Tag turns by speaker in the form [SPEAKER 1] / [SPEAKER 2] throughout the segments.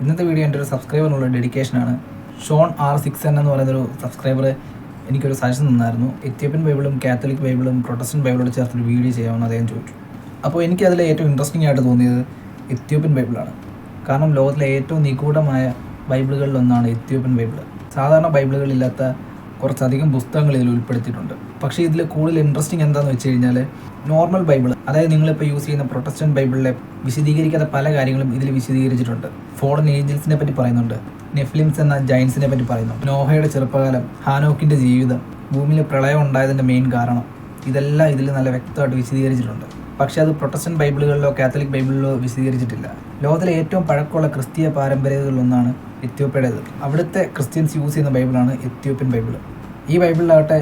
[SPEAKER 1] ഇന്നത്തെ വീഡിയോ എൻ്റെ ഒരു സബ്സ്ക്രൈബറിനുള്ള ഡെഡിക്കേഷനാണ്. ഷോൺ R6N എന്ന് പറയുന്നൊരു സബ്സ്ക്രൈബർ എനിക്കൊരു സജഷൻ തന്നായിരുന്നു. എത്യോപ്യൻ ബൈബിളും കാത്തലിക് ബൈബിളും പ്രൊട്ടസ്റ്റന്റ് ബൈബിളോട് ചേർത്തൊരു വീഡിയോ ചെയ്യാമെന്ന് അദ്ദേഹം ചോദിച്ചു. അപ്പോൾ എനിക്കതിൽ ഏറ്റവും ഇൻട്രസ്റ്റിംഗ് ആയിട്ട് തോന്നിയത് എത്യോപ്യൻ ബൈബിളാണ്. കാരണം ലോകത്തിലെ ഏറ്റവും നിഗൂഢമായ ബൈബിളുകളിലൊന്നാണ് എത്യോപ്യൻ ബൈബിൾ. സാധാരണ ബൈബിളുകളില്ലാത്ത കുറച്ചധികം പുസ്തകങ്ങൾ ഇതിൽ ഉൾപ്പെടുത്തിയിട്ടുണ്ട്. പക്ഷേ ഇതിൽ കൂടുതൽ ഇൻട്രസ്റ്റിംഗ് എന്താണെന്ന് വെച്ച് കഴിഞ്ഞാൽ നോർമൽ ബൈബിൾ, അതായത് നിങ്ങളിപ്പോൾ യൂസ് ചെയ്യുന്ന പ്രൊട്ടസ്റ്റന്റ് ബൈബിളിലെ വിശദീകരിക്കാത്ത പല കാര്യങ്ങളും ഇതിൽ വിശദീകരിച്ചിട്ടുണ്ട്. ഫോളൻ ഏഞ്ചൽസിനെ പറ്റി പറയുന്നുണ്ട്, നെഫ്ലിംസ് എന്ന ജൈൻസിനെ പറ്റി പറയുന്നുണ്ട്, നോഹയുടെ ചെറുപ്പകാലം, ഹാനോക്കിൻ്റെ ജീവിതം, ഭൂമിയിൽ പ്രളയം ഉണ്ടായതിൻ്റെ മെയിൻ കാരണം, ഇതെല്ലാം ഇതിൽ നല്ല വ്യക്തമായിട്ട് വിശദീകരിച്ചിട്ടുണ്ട്. പക്ഷേ അത് പ്രൊട്ടസ്റ്റന്റ് ബൈബിളുകളിലോ കാത്തലിക് ബൈബിളിലോ വിശദീകരിച്ചിട്ടില്ല. ലോകത്തിലെ ഏറ്റവും പഴക്കമുള്ള ക്രിസ്തീയ പാരമ്പര്യങ്ങളിലൊന്നാണ് എത്യോപ്യയുടേത്. അവിടുത്തെ ക്രിസ്ത്യൻസ് യൂസ് ചെയ്യുന്ന ബൈബിളാണ് എത്യോപ്യൻ ബൈബിൾ. ഈ ബൈബിളിലാകട്ടെ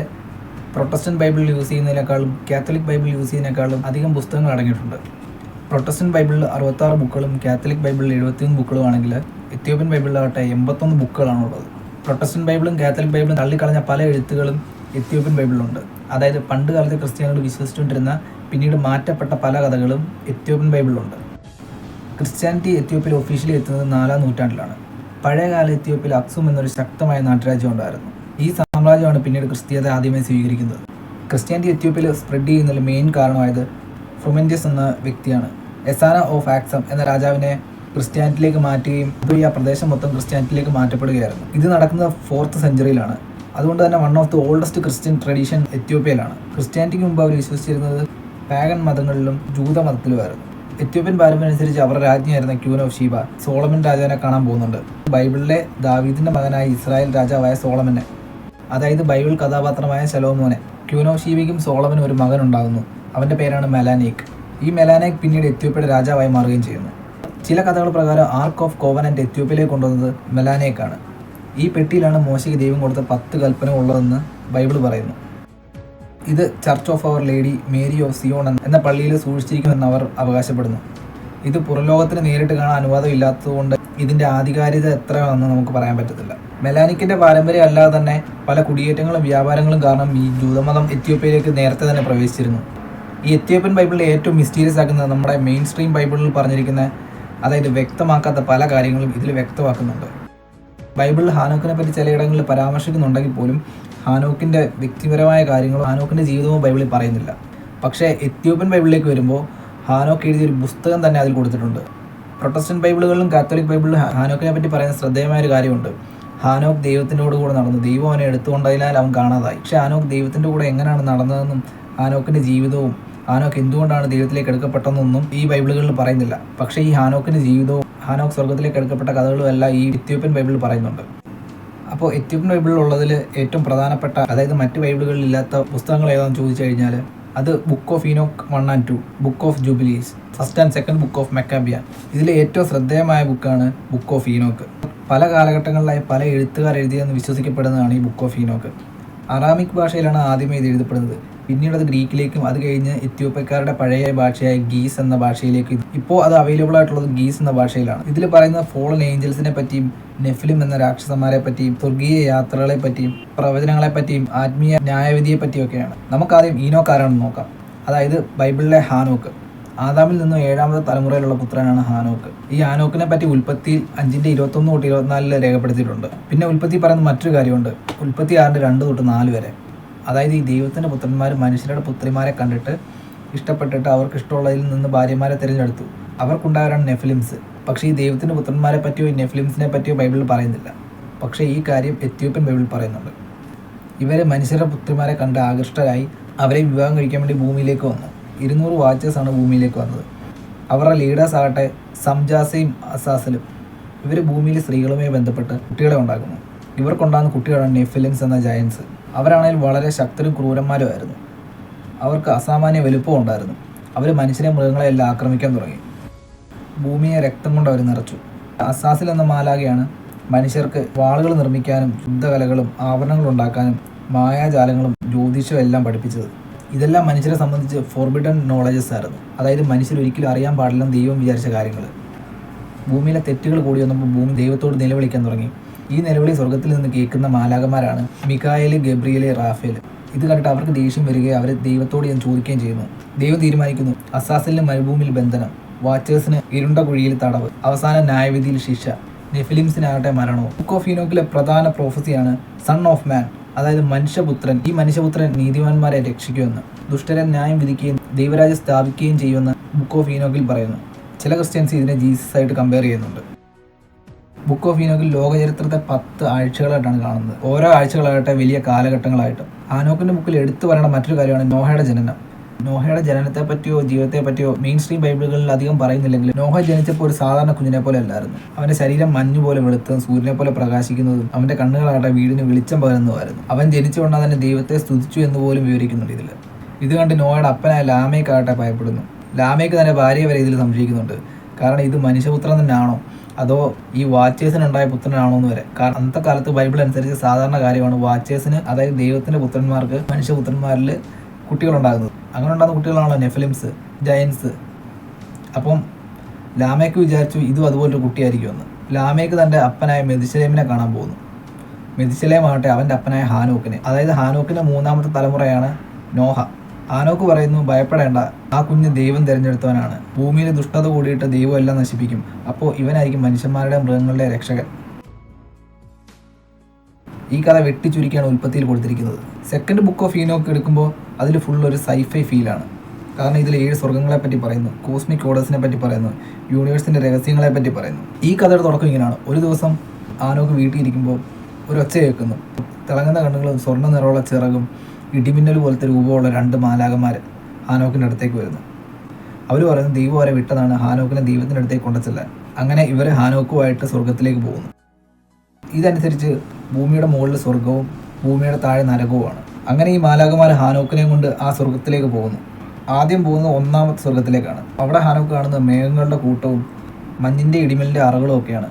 [SPEAKER 1] പ്രൊട്ടസ്റ്റന്റ് ബൈബിൾ യൂസ് ചെയ്യുന്നതിനേക്കാളും കാത്തലിക് ബൈബിൾ യൂസ് ചെയ്യുന്നതിനേക്കാളും അധികം പുസ്തകങ്ങൾ അടങ്ങിയിട്ടുണ്ട്. പ്രൊട്ടസ്റ്റന്റ് ബൈബിളിൽ 66 ബുക്കുകളും കാത്തലിക് ബൈബിളിൽ 71 ബുക്കുകളും ആണെങ്കിൽ എത്യോപ്യൻ ബൈബിളിലാകട്ടെ 81 ബുക്കുകളാണുള്ളത്. പ്രൊട്ടസ്റ്റന്റ് ബൈബിളും കാത്തലിക് ബൈബിളും തള്ളിക്കളഞ്ഞ പല എഴുത്തുകളും എത്യോപ്യൻ ബൈബിളിലുണ്ട്. അതായത് പണ്ട് കാലത്തെ ക്രിസ്ത്യാനികൾ വിശ്വസിച്ചുകൊണ്ടിരുന്ന പിന്നീട് മാറ്റപ്പെട്ട പല കഥകളും എത്യോപ്യൻ ബൈബിളിലുണ്ട്. ക്രിസ്ത്യാനിറ്റി എത്യോപ്യയിൽ ഒഫീഷ്യലി എത്തുന്നത് 4-ാം നൂറ്റാണ്ടിലാണ്. പഴയകാല എത്യോപ്യയിൽ അക്സും എന്നൊരു ശക്തമായ നാട്ടുരാജ്യം ഉണ്ടായിരുന്നു. ഈ സാമ്രാജ്യമാണ് പിന്നീട് ക്രിസ്തീയത ആദ്യമായി സ്വീകരിക്കുന്നത്. ക്രിസ്ത്യാനിറ്റി എത്യോപ്യയിൽ സ്പ്രെഡ് ചെയ്യുന്നതിൽ മെയിൻ കാരണമായത് ഫ്രുമെൻറ്റിയസ് എന്ന വ്യക്തിയാണ്. എസാന ഓഫ് ആക്സം എന്ന രാജാവിനെ ക്രിസ്ത്യാനിറ്റിയിലേക്ക് മാറ്റുകയും അതുവഴി ആ പ്രദേശം മൊത്തം ക്രിസ്ത്യാനിറ്റിയിലേക്ക് മാറ്റപ്പെടുകയായിരുന്നു. ഇത് നടക്കുന്നത് 4th സെഞ്ചുറിയിലാണ്. അതുകൊണ്ട് തന്നെ one of the oldest Christian tradition എത്യോപ്യയിലാണ്. ക്രിസ്ത്യാനിറ്റിക്ക് മുമ്പ് അവർ വിശ്വസിച്ചിരുന്നത് പാഗൻ മതങ്ങളിലും ജൂത മതത്തിലുമായിരുന്നു. എത്യോപ്യൻ പാരമ്പര്യം അനുസരിച്ച് അവരുടെ രാജ്ഞിയായിരുന്ന ക്യൂൻ ഓഫ് ഷീബ സോളമൻ രാജാവിനെ കാണാൻ പോകുന്നുണ്ട്. ബൈബിളിലെ ദാവീദിന്റെ മകനായ ഇസ്രായേൽ രാജാവായ സോളമനെ, അതായത് ബൈബിൾ കഥാപാത്രമായ ശലോമോനെ. ക്യൂൻ ഓഫ് ഷീബയ്ക്കും സോളമനും ഒരു മകൻ ഉണ്ടാകുന്നു. അവൻ്റെ പേരാണ് മെലാനേക്ക്. ഈ മെലാനേക്ക് പിന്നീട് എത്യോപ്യയുടെ രാജാവായി മാറുകയും ചെയ്യുന്നു. ചില കഥകൾ പ്രകാരം ആർക്ക് ഓഫ് കോവനന്റ് എത്യോപ്യയിലേക്ക് കൊണ്ടുവന്നത് മെലാനേക്കാണ്. ഈ പെട്ടിയിലാണ് മോശയ്ക്ക് ദൈവം കൊടുത്ത 10 കൽപ്പന ഉള്ളതെന്ന് ബൈബിൾ പറയുന്നു. ഇത് church of our lady Mary of Zion എന്ന പള്ളിയിൽ സൂക്ഷിച്ചിരിക്കുമെന്ന് അവർ അവകാശപ്പെടുന്നു. ഇത് പുറലോകത്തിന് നേരിട്ട് കാണാൻ അനുവാദം ഇല്ലാത്തതുകൊണ്ട് ഇതിൻ്റെ ആധികാരികത എത്രയാണെന്ന് നമുക്ക് പറയാൻ പറ്റത്തില്ല. മെലാനിക്കിൻ്റെ പാരമ്പര്യം അല്ലാതെ തന്നെ പല കുടിയേറ്റങ്ങളും വ്യാപാരങ്ങളും കാരണം ഈ ജൂതമതം എത്യോപ്യയിലേക്ക് നേരത്തെ തന്നെ പ്രവേശിച്ചിരുന്നു. ഈ എത്യോപ്യൻ ബൈബിളിലെ ഏറ്റവും മിസ്റ്റീരിയസ് ആക്കുന്നത് നമ്മുടെ മെയിൻ സ്ട്രീം ബൈബിളിൽ പറഞ്ഞിരിക്കുന്ന, അതായത് വ്യക്തമാക്കാത്ത പല കാര്യങ്ങളും ഇതിൽ വ്യക്തമാക്കുന്നുണ്ട്. ബൈബിളിൽ ഹാനോക്കിനെ പറ്റി ചിലയിടങ്ങളിൽ പരാമർശിക്കുന്നുണ്ടെങ്കിൽ പോലും ഹാനോക്കിൻ്റെ വ്യക്തിപരമായ കാര്യങ്ങളോ ഹാനോക്കിൻ്റെ ജീവിതമോ ബൈബിളിൽ പറയുന്നില്ല. പക്ഷേ എത്യോപ്യൻ ബൈബിളിലേക്ക് വരുമ്പോൾ ഹാനോക്ക് എഴുതിയൊരു പുസ്തകം തന്നെ അതിൽ കൊടുത്തിട്ടുണ്ട്. പ്രൊട്ടസ്റ്റന്റ് ബൈബിളുകളിലും കാത്തലിക് ബൈബിളിലും ഹാനോക്കിനെ പറ്റി പറയുന്ന ശ്രദ്ധേയമായൊരു കാര്യമുണ്ട്. ഹാനോക്ക് ദൈവത്തിൻ്റെ കൂടെ നടന്നു, ദൈവം അവനെ എടുത്തുകൊണ്ടതിനാൽ അവൻ കാണാതായി. പക്ഷേ ഹാനോക്ക് ദൈവത്തിൻ്റെ കൂടെ എങ്ങനെയാണ് നടന്നതെന്നും ഹാനോക്കിൻ്റെ ജീവിതവും ഹാനോക്ക് എന്തുകൊണ്ടാണ് ദൈവത്തിലേക്ക് എടുക്കപ്പെട്ടതെന്നൊന്നും ഈ ബൈബിളുകളിൽ പറയുന്നില്ല. പക്ഷേ ഈ ഹാനോക്കിൻ്റെ ജീവിതവും ഹാനോക്ക് സ്വർഗത്തിലേക്ക് എടുക്കപ്പെട്ട കഥകളും എല്ലാം ഈ എത്യോപ്യൻ ബൈബിളിൽ പറയുന്നുണ്ട്. അപ്പോൾ എത്യോപ്യൻ ബൈബിളിലുള്ളതിൽ ഏറ്റവും പ്രധാനപ്പെട്ട, അതായത് മറ്റ് ബൈബിളുകളിൽ ഇല്ലാത്ത പുസ്തകങ്ങൾ ഏതാണെന്ന് ചോദിച്ചു കഴിഞ്ഞാൽ അത് book of Enoch 1 and 2, book of Jubilees, 1st and 2nd book of Maccabees. ഇതിലെ ഏറ്റവും ശ്രദ്ധേയമായ ബുക്കാണ് ബുക്ക് ഓഫ് ഈനോക്ക്. പല കാലഘട്ടങ്ങളിലായി പല എഴുത്തുകാർ എഴുതിയെന്ന് വിശ്വസിക്കപ്പെടുന്നതാണ് ഈ ബുക്ക് ഓഫ് ഈനോക്ക്. അറാമിക് ഭാഷയിലാണ് ആദ്യമേ ഇത് എഴുതപ്പെടുന്നത്. പിന്നീട് അത് ഗ്രീക്കിലേക്കും അത് കഴിഞ്ഞ് എത്യോപ്യക്കാരുടെ പഴയ ഭാഷയായ ഗീസ് എന്ന ഭാഷയിലേക്ക്, ഇപ്പോൾ അത് അവൈലബിൾ ആയിട്ടുള്ളത് ഗീസ് എന്ന ഭാഷയിലാണ്. ഇതിൽ പറയുന്ന ഫോളൻ ഏഞ്ചൽസിനെ പറ്റിയും നെഫിലിം എന്ന രാക്ഷസന്മാരെ പറ്റിയും സ്വർഗീയ യാത്രകളെ പറ്റിയും പ്രവചനങ്ങളെ പറ്റിയും ആത്മീയ ന്യായവിധിയെ പറ്റിയൊക്കെയാണ്. നമുക്കാദ്യം ഈനോക്ക് ആരാണെന്ന് നോക്കാം. അതായത് ബൈബിളിലെ ഹാനോക്ക്, ആദാമിൽ നിന്നും 7ാമത്തെ തലമുറയിലുള്ള പുത്രനാണ് ഹാനോക്ക്. ഈ ഹാനോക്കിനെ പറ്റി ഉൽപ്പത്തിയിൽ 5:21-24 രേഖപ്പെടുത്തിയിട്ടുണ്ട്. പിന്നെ ഉൽപ്പത്തി പറയുന്ന മറ്റൊരു കാര്യമുണ്ട്, ഉൽപ്പത്തി 6:2-4 വരെ. അതായത് ഈ ദൈവത്തിൻ്റെ പുത്രന്മാർ മനുഷ്യരുടെ പുത്രിമാരെ കണ്ടിട്ട് ഇഷ്ടപ്പെട്ടിട്ട് അവർക്ക് ഇഷ്ടമുള്ളതിൽ നിന്ന് ഭാര്യമാരെ തിരഞ്ഞെടുത്തു. അവർക്കുണ്ടായവരാണ് നെഫിലിംസ്. പക്ഷേ ഈ ദൈവത്തിൻ്റെ പുത്രന്മാരെ പറ്റിയോ ഈ നെഫിലിംസിനെ പറ്റിയോ ബൈബിളിൽ പറയുന്നില്ല. പക്ഷേ ഈ കാര്യം എത്യോപ്യൻ ബൈബിളിൽ പറയുന്നുണ്ട്. ഇവർ മനുഷ്യരുടെ പുത്രിമാരെ കണ്ട് ആകൃഷ്ടരായി അവരെ വിവാഹം കഴിക്കാൻ വേണ്ടി ഭൂമിയിലേക്ക് വന്നു. 200 വാച്ചേഴ്സാണ് ഭൂമിയിലേക്ക് വന്നത്. അവരുടെ ലീഡേഴ്സ് ആകട്ടെ സംജാസയും അസാസലും. ഇവർ ഭൂമിയിൽ സ്ത്രീകളുമായി ബന്ധപ്പെട്ട് കുട്ടികളെ ഉണ്ടാക്കുന്നു. ഇവർക്കുണ്ടാകുന്ന കുട്ടികളാണ് നെഫിലിംസ് എന്ന ജയൻസ്. അവരാണെങ്കിൽ വളരെ ശക്തരും ക്രൂരന്മാരുമായിരുന്നു. അവർക്ക് അസാമാന്യ വലുപ്പവും ഉണ്ടായിരുന്നു. അവർ മനുഷ്യരെ മൃഗങ്ങളെ എല്ലാം ആക്രമിക്കാൻ തുടങ്ങി. ഭൂമിയെ രക്തം കൊണ്ട് അവർ നിറച്ചു. അസാസിൽ എന്ന മാലാഖയാണ് മനുഷ്യർക്ക് വാളുകൾ നിർമ്മിക്കാനും യുദ്ധകലകളും ആഭരണങ്ങൾ ഉണ്ടാക്കാനും മായാജാലങ്ങളും ജ്യോതിഷവും എല്ലാം പഠിപ്പിച്ചത്. ഇതെല്ലാം മനുഷ്യരെ സംബന്ധിച്ച് ഫോർബിഡൻ നോളജസ് ആയിരുന്നു. അതായത് മനുഷ്യർ ഒരിക്കലും അറിയാൻ പാടില്ലെന്ന് ദൈവം വിചാരിച്ച കാര്യങ്ങൾ. ഭൂമിയിലെ തെറ്റുകൾ കൂടി വന്നപ്പോൾ ഭൂമി ദൈവത്തോട് നിലവിളിക്കാൻ തുടങ്ങി. ഈ നിലവിളി സ്വർഗത്തിൽ നിന്ന് കേൾക്കുന്ന മാലാഖമാരാണ് മിഖായേൽ, ഗബ്രിയേൽ, റാഫേൽ. ഇത് കണ്ടിട്ട് അവർക്ക് ദേഷ്യം വരികയും അവർ ദൈവത്തോട് ഞാൻ ചോദിക്കുകയും ചെയ്യുന്നു. ദൈവം തീരുമാനിക്കുന്നു, അസാസിലിന് മരുഭൂമിയിൽ ബന്ധനം, വാച്ചേഴ്സിന് ഇരുണ്ട കുഴിയിൽ തടവ്, അവസാന ന്യായവിധിയിൽ ശിക്ഷ. നെഫിലിംസിനാകട്ടെ മരണവും. ബുക്ക് ഓഫ് ഈനോക്കിലെ പ്രധാന പ്രോഫസിയാണ് സൺ ഓഫ് മാൻ, അതായത് മനുഷ്യപുത്രൻ. ഈ മനുഷ്യപുത്രൻ നീതിമാന്മാരെ രക്ഷിക്കുമെന്ന്, ദുഷ്ടരെ ന്യായം വിധിക്കുകയും ദൈവരാജ്യം സ്ഥാപിക്കുകയും ചെയ്യുമെന്ന് ബുക്ക് ഓഫ് ഈനോക്കിൽ പറയുന്നു. ചില ക്രിസ്ത്യൻസ് ഇതിനെ ജീസസ് ആയിട്ട് കമ്പയർ ചെയ്യുന്നുണ്ട്. ബുക്ക് ഓഫ് ഈനോക്കിൽ ലോകചരിത്രത്തെ 10 ആഴ്ചകളായിട്ടാണ് കാണുന്നത്. ഓരോ ആഴ്ചകളാകട്ടെ വലിയ കാലഘട്ടങ്ങളായിട്ടും. ആനോക്കിന്റെ ബുക്കിൽ എടുത്തു പറയേണ്ട മറ്റൊരു കാര്യമാണ് നോഹയുടെ ജനനം. നോഹയുടെ ജനനത്തെ പറ്റിയോ ജീവിതത്തെ പറ്റിയോ മെയിൻ സ്ട്രീം ബൈബിളുകളിൽ അധികം പറയുന്നില്ലെങ്കിൽ, നോഹ ജനിച്ചപ്പോൾ ഒരു സാധാരണ കുഞ്ഞിനെ പോലെ അല്ലായിരുന്നു. അവന്റെ ശരീരം മഞ്ഞു പോലെ വെളുത്തതും സൂര്യനെ പോലെ പ്രകാശിക്കുന്നതും അവന്റെ കണ്ണുകളാകട്ടെ വീടിന് വെളിച്ചം പകരുന്നതുമായിരുന്നു. അവൻ ജനിച്ചുകൊണ്ട് തന്നെ ദൈവത്തെ സ്തുതിച്ചു എന്ന് പോലും വിവരിക്കുന്നുണ്ട് ഇതിൽ. ഇത് കണ്ട് നോഹയുടെ അപ്പനായ ലാമേക്കാകട്ടെ ഭയപ്പെടുന്നു. ലാമേക്ക് തന്നെ ഭാര്യയെ വരെ ഇതിൽ സംശയിക്കുന്നുണ്ട്. കാരണം ഇത് മനുഷ്യപുത്രൻ തന്നെയാണോ അതോ ഈ വാച്ചേഴ്സിനുണ്ടായ പുത്രനാണോ എന്ന് വരെ. കാരണം അന്നത്തെ കാലത്ത് ബൈബിൾ അനുസരിച്ച് സാധാരണ കാര്യമാണ് വാച്ചേഴ്സിന്, അതായത് ദൈവത്തിന്റെ പുത്രന്മാർക്ക് മനുഷ്യപുത്രന്മാരിൽ കുട്ടികളുണ്ടാകുന്നത്. അങ്ങനെ ഉണ്ടാകുന്ന കുട്ടികളാണല്ലോ നെഫിലിംസ്, ജയൻസ്. അപ്പം ലാമേക്ക് വിചാരിച്ചു ഇതും അതുപോലൊരു കുട്ടിയായിരിക്കുമെന്ന്. ലാമേക്ക് തൻ്റെ അപ്പനായ മെഥുശലേമിനെ കാണാൻ പോകുന്നു. മെഥുശലേമാകട്ടെ അവൻ്റെ അപ്പനായ ഹാനോക്കിനെ, അതായത് ഹാനോക്കിൻ്റെ 3ാമത്തെ തലമുറയാണ് നോഹ. ഹാനോക്ക് പറയുന്നു, ഭയപ്പെടേണ്ട, ആ കുഞ്ഞ് ദൈവം തിരഞ്ഞെടുത്തവനാണ്. ഭൂമിയിൽ ദുഷ്ടത കൂടിയിട്ട് ദൈവം എല്ലാം നശിപ്പിക്കും. അപ്പോൾ ഇവനായിരിക്കും മനുഷ്യന്മാരുടെ മൃഗങ്ങളുടെ രക്ഷകൻ. ഈ കഥ വെട്ടിച്ചുരുക്കിയാണ് ഉൽപ്പത്തിയിൽ കൊടുത്തിരിക്കുന്നത്. സെക്കൻഡ് ബുക്ക് ഓഫ് ഈനോക്ക് എടുക്കുമ്പോൾ അതിൽ ഫുൾ ഒരു സൈഫൈ ഫീലാണ്. കാരണം ഇതിൽ 7 സ്വർഗ്ഗങ്ങളെ പറ്റി പറയുന്നു, കോസ്മിക് ഓർഡേഴ്സിനെ പറ്റി പറയുന്നു, യൂണിവേഴ്സിൻ്റെ രഹസ്യങ്ങളെ പറ്റി പറയുന്നു. ഈ കഥയുടെ തുടക്കം ഇങ്ങനെയാണ്. ഒരു ദിവസം ആനോക്ക് വീട്ടിൽ ഇരിക്കുമ്പോൾ ഒരു ഒച്ച കേൾക്കുന്നു. തിളങ്ങുന്ന കണ്ണുകളും സ്വർണ്ണ നിറമുള്ള ചിറകും ഇടിമിന്നൽ പോലത്തെ രൂപമുള്ള 2 മാലാകന്മാർ ഹാനോക്കിൻ്റെ അടുത്തേക്ക് വരുന്നു. അവർ പറയുന്നു ദൈവം അവരെ വിട്ടതാണ് ഹാനോക്കിനെ ദൈവത്തിൻ്റെ അടുത്തേക്ക് കൊണ്ടുചെല്ലാൻ. അങ്ങനെ ഇവർ ഹാനോക്കുമായിട്ട് സ്വർഗത്തിലേക്ക് പോകുന്നു. ഇതനുസരിച്ച് ഭൂമിയുടെ മുകളിൽ സ്വർഗവും ഭൂമിയുടെ താഴെ നരകവുമാണ്. അങ്ങനെ ഈ മാലാകന്മാർ ഹാനോക്കിനെയും കൊണ്ട് ആ സ്വർഗത്തിലേക്ക് പോകുന്നു. ആദ്യം പോകുന്നത് 1ാമത്തെ സ്വർഗത്തിലേക്കാണ്. അവിടെ ഹാനോക്ക് കാണുന്നത് മേഘങ്ങളുടെ കൂട്ടവും മഞ്ഞിൻ്റെ ഇടിമിലിൻ്റെ അറകളും ഒക്കെയാണ്.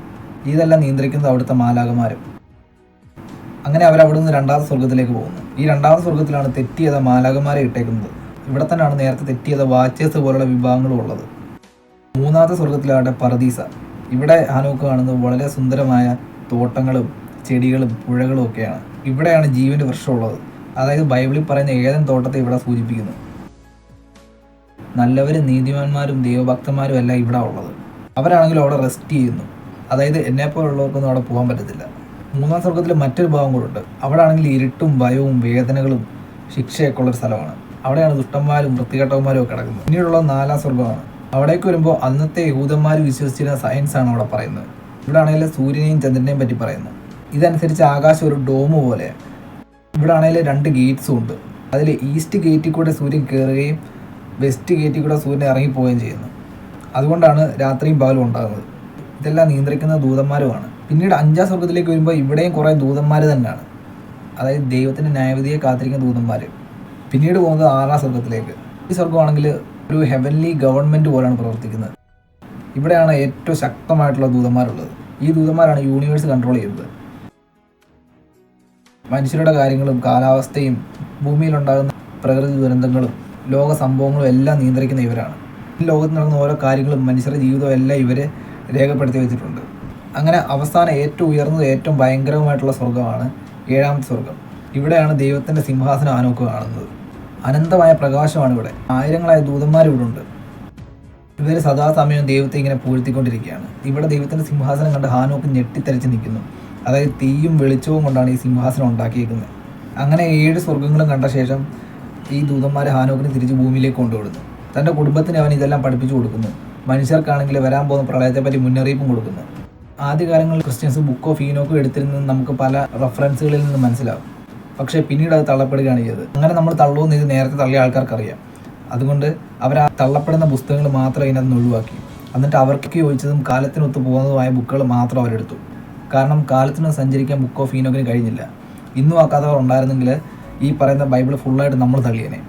[SPEAKER 1] ഇതെല്ലാം നിയന്ത്രിക്കുന്നത് അവിടുത്തെ മാലാകന്മാരും. അങ്ങനെ അവരവിടെ നിന്ന് 2ാമത്തെ സ്വർഗത്തിലേക്ക് പോകുന്നു. ഈ 2ാമത്തെ സ്വർഗത്തിലാണ് തെറ്റിയത മാലാകന്മാരെ ഇട്ടേക്കുന്നത്. ഇവിടെ തന്നെയാണ് നേരത്തെ തെറ്റിയത വാച്ചേഴ്സ് പോലുള്ള വിഭാഗങ്ങളും ഉള്ളത്. 3ാമത്തെ സ്വർഗത്തിലാകട്ടെ പർദീസ. ഇവിടെ ഹാനോക്ക് കാണുന്നത് വളരെ സുന്ദരമായ തോട്ടങ്ങളും ചെടികളും പുഴകളും ഒക്കെയാണ്. ഇവിടെയാണ് ജീവൻ്റെ വൃക്ഷമുള്ളത്. അതായത് ബൈബിളിൽ പറയുന്ന ഏദൻ തോട്ടത്തെ ഇവിടെ സൂചിപ്പിക്കുന്നു. നല്ലവരും നീതിമാന്മാരും ദൈവഭക്തന്മാരും എല്ലാം ഇവിടെ ഉള്ളത്. അവരാണെങ്കിലും അവിടെ റെസ്റ്റ് ചെയ്യുന്നു. അതായത് എന്നെപ്പോലുള്ളവർക്കൊന്നും അവിടെ പോകാൻ പറ്റത്തില്ല. 3ാം സ്വർഗത്തിൽ മറ്റൊരു ഭാഗം കൂടെ ഉണ്ട്. അവിടെ ആണെങ്കിൽ ഇരുട്ടും ഭയവും വേദനകളും ശിക്ഷയൊക്കെ ഉള്ളൊരു സ്ഥലമാണ്. അവിടെയാണ് ദുഷ്ടന്മാരും വൃത്തികെട്ടവന്മാരും ഒക്കെ കിടക്കുന്നത്. പിന്നീടുള്ളത് 4ാം സ്വർഗമാണ്. അവിടേക്ക് വരുമ്പോൾ അന്നത്തെ യഹൂദന്മാർ വിശ്വസിച്ചിരുന്ന സയൻസാണ് അവിടെ പറയുന്നത്. ഇവിടെ ആണെങ്കിൽ സൂര്യനെയും ചന്ദ്രനെയും പറ്റി പറയുന്നു. ഇതനുസരിച്ച് ആകാശം ഒരു ഡോമ് പോലെ. ഇവിടെ ആണെങ്കിൽ 2 ഗേറ്റ്സും ഉണ്ട്. അതിൽ ഈസ്റ്റ് ഗേറ്റിൽ കൂടെ സൂര്യൻ കയറുകയും വെസ്റ്റ് ഗേറ്റിൽ കൂടെ സൂര്യൻ ഇറങ്ങിപ്പോവുകയും ചെയ്യുന്നു. അതുകൊണ്ടാണ് രാത്രിയും പകലും ഉണ്ടാകുന്നത്. ഇതെല്ലാം നിയന്ത്രിക്കുന്ന ദൂതന്മാരുമാണ്. പിന്നീട് 5ാം സ്വർഗത്തിലേക്ക് വരുമ്പോൾ ഇവിടെയും കുറേ ദൂതന്മാർ തന്നെയാണ്. അതായത് ദൈവത്തിൻ്റെ ന്യായവിധിയെ കാത്തിരിക്കുന്ന ദൂതന്മാർ. പിന്നീട് പോകുന്നത് 6ാം സ്വർഗത്തിലേക്ക്. ഈ സ്വർഗമാണെങ്കിൽ ഒരു ഹെവൻലി ഗവൺമെൻറ് പോലെയാണ് പ്രവർത്തിക്കുന്നത്. ഇവിടെയാണ് ഏറ്റവും ശക്തമായിട്ടുള്ള ദൂതന്മാരുള്ളത്. ഈ ദൂതന്മാരാണ് യൂണിവേഴ്സ് കൺട്രോൾ ചെയ്യുന്നത്. മനുഷ്യരുടെ കാര്യങ്ങളും കാലാവസ്ഥയും ഭൂമിയിലുണ്ടാകുന്ന പ്രകൃതി ദുരന്തങ്ങളും ലോക സംഭവങ്ങളും എല്ലാം നിയന്ത്രിക്കുന്ന ഇവരാണ്. ഈ ലോകത്ത് നടക്കുന്ന ഓരോ കാര്യങ്ങളും മനുഷ്യരുടെ ജീവിതവും എല്ലാം ഇവർ രേഖപ്പെടുത്തി വെച്ചിട്ടുണ്ട്. അങ്ങനെ അവസാനം ഏറ്റവും ഉയർന്നത് ഏറ്റവും ഭയങ്കരമായിട്ടുള്ള സ്വർഗ്ഗമാണ് 7ാമത്തെ സ്വർഗ്ഗം. ഇവിടെയാണ് ദൈവത്തിൻ്റെ സിംഹാസനം ഹാനോക്ക് കാണുന്നത്. അനന്തമായ പ്രകാശമാണ് ഇവിടെ. ആയിരങ്ങളായ ദൂതന്മാർ ഇവിടെ ഉണ്ട്. ഇവർ സദാസമയം ദൈവത്തെ ഇങ്ങനെ പൂഴ്ത്തിക്കൊണ്ടിരിക്കുകയാണ്. ഇവിടെ ദൈവത്തിൻ്റെ സിംഹാസനം കണ്ട് ഹാനോക്ക് ഞെട്ടിത്തെറിച്ച് നിൽക്കുന്നു. അതായത് തീയും വെളിച്ചവും കൊണ്ടാണ് ഈ സിംഹാസനം ഉണ്ടാക്കിയിരിക്കുന്നത്. അങ്ങനെ 7 സ്വർഗ്ഗങ്ങളും കണ്ട ശേഷം ഈ ദൂതന്മാരെ ഹാനോക്കിനെ തിരിച്ച് ഭൂമിയിലേക്ക് കൊണ്ടുവിടുന്നു. തൻ്റെ കുടുംബത്തിന് അവൻ ഇതെല്ലാം പഠിപ്പിച്ചു കൊടുക്കുന്നു. മനുഷ്യർക്കാണെങ്കിൽ വരാൻ പോകുന്ന പ്രളയത്തെപ്പറ്റി മുന്നറിയിപ്പും കൊടുക്കുന്നു. ആദ്യകാലങ്ങളിൽ ക്രിസ്ത്യൻസ് ബുക്ക് ഓഫ് ഈനോക്ക് എടുത്തിരുന്നത് നമുക്ക് പല റെഫറൻസുകളിൽ നിന്ന് മനസ്സിലാവും. പക്ഷേ പിന്നീട് അത് തള്ളപ്പെടുകയാണ് ചെയ്തത്. അങ്ങനെ നമ്മൾ തള്ളുമെന്ന് ഇത് നേരത്തെ തള്ളിയ ആൾക്കാർക്കറിയാം. അതുകൊണ്ട് അവർ ആ തള്ളപ്പെടുന്ന പുസ്തകങ്ങൾ മാത്രം ഇതിനകത്ത് ഒഴിവാക്കി. എന്നിട്ട് അവർക്ക് യോജിച്ചതും കാലത്തിനൊത്ത് പോകുന്നതുമായ ബുക്കുകൾ മാത്രം അവരെടുത്തു. കാരണം കാലത്തിന് സഞ്ചരിക്കാൻ ബുക്ക് ഓഫ് ഈനോക്കിന് കഴിഞ്ഞില്ല. ഇന്നും ആ കഥ ഉണ്ടായിരുന്നെങ്കിൽ ഈ പറയുന്ന ബൈബിൾ ഫുള്ളായിട്ട് നമ്മൾ തള്ളിയേനെ.